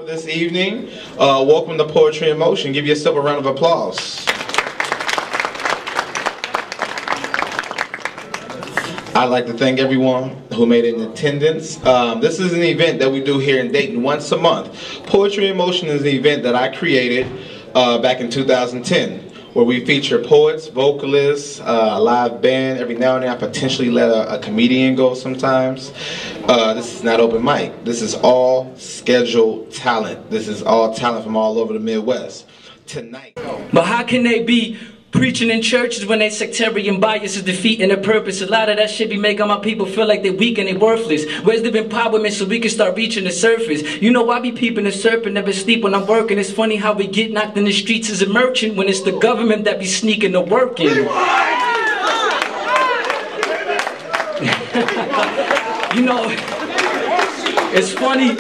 This evening, welcome to Poetry in Motion. Give yourself a round of applause. I'd like to thank everyone who made it in attendance. This is an event that we do here in Dayton once a month. Poetry in Motion is an event that I created back in 2010, where we feature poets, vocalists, a live band. Every now and then I potentially let a comedian go sometimes. This is not open mic. This is all scheduled talent. This is all talent from all over the Midwest. Tonight. But how can they be preaching in churches when they sectarian bias is defeating the purpose? A lot of that shit be making my people feel like they're weak and they're worthless. Where's the empowerment so we can start reaching the surface? You know, I be peeping the serpent, never sleep when I'm working. It's funny how we get knocked in the streets as a merchant when it's the government that be sneaking the work in. You know, it's funny.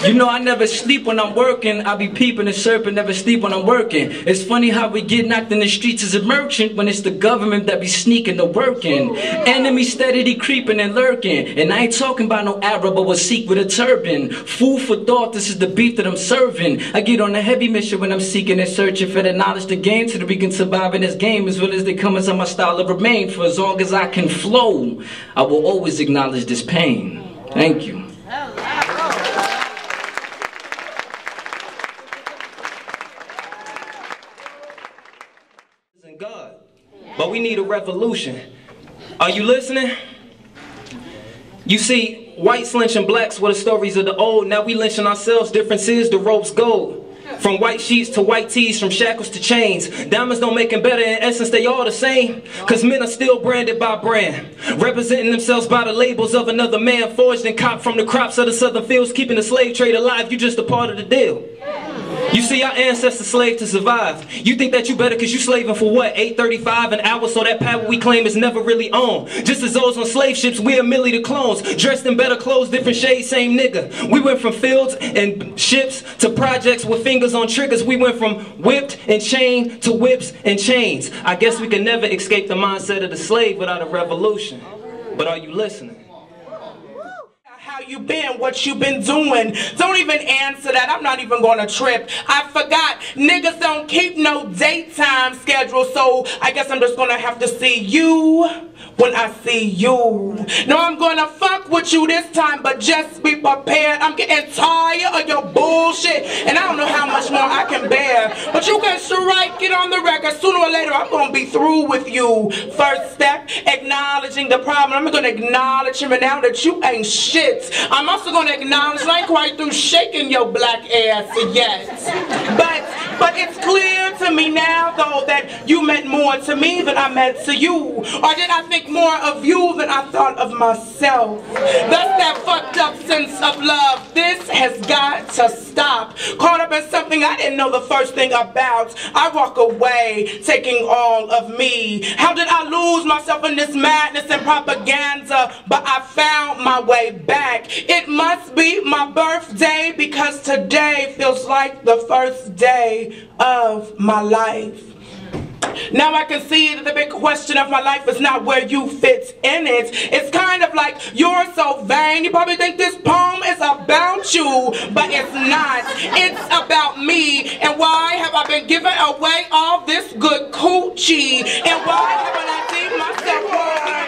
You know, I never sleep when I'm working. I be peeping the serpent, never sleep when I'm working. It's funny how we get knocked in the streets as a merchant when it's the government that be sneaking the work in. Enemy steadily creeping and lurking. And I ain't talking about no Arab or a Sikh with a turban. Food for thought, this is the beef that I'm serving. I get on a heavy mission when I'm seeking and searching for the knowledge to gain so that we can survive in this game as well as they come as my style of remain. For as long as I can flow, I will always acknowledge this pain. Thank you. God, but we need a revolution. Are you listening? You see, whites lynching blacks were the stories of the old. Now we lynching ourselves. Difference is the rope's gold. From white sheets to white tees, from shackles to chains. Diamonds don't make them better, in essence they all the same. Cause men are still branded by brand, representing themselves by the labels of another man. Forged and copped from the crops of the southern fields, keeping the slave trade alive. You just a part of the deal. You see, our ancestors slaved to survive. You think that you better cause you slaving for what, $8.35 an hour, so that power we claim is never really on. Just as those on slave ships, we are merely the clones, dressed in better clothes, different shades, same nigga. We went from fields and ships to projects with fingers on triggers. We went from whipped and chained to whips and chains. I guess we can never escape the mindset of the slave without a revolution. But are you listening? How you been, what you been doing? Don't even answer that, I'm not even gonna trip. I forgot, niggas don't keep no daytime schedule, so I guess I'm just gonna have to see you when I see you. No, I'm gonna fuck with you this time, but just be prepared. I'm getting tired of your bullshit, and I don't know how much more I can bear. But you can strike it on the record. Sooner or later, I'm gonna be through with you. First step, acknowledging the problem. I'm gonna acknowledge him, and now that you ain't shit, I'm also gonna acknowledge I ain't quite through shaking your black ass yet. But it's clear to me now, though, that you meant more to me than I meant to you. Or did I think more of you than I thought of myself? That's that fucked up sense of love. This has got to stop. Caught up in something I didn't know the first thing about. I walk away, taking all of me. How did I lose myself in this madness and propaganda? But I found my way back. It must be my birthday because today feels like the first day of my life. Now I can see that the big question of my life is not where you fit in it. It's kind of like you're so vain. You probably think this poem is about you, but it's not. It's about me. And why have I been giving away all this good coochie? And why haven't I seen myself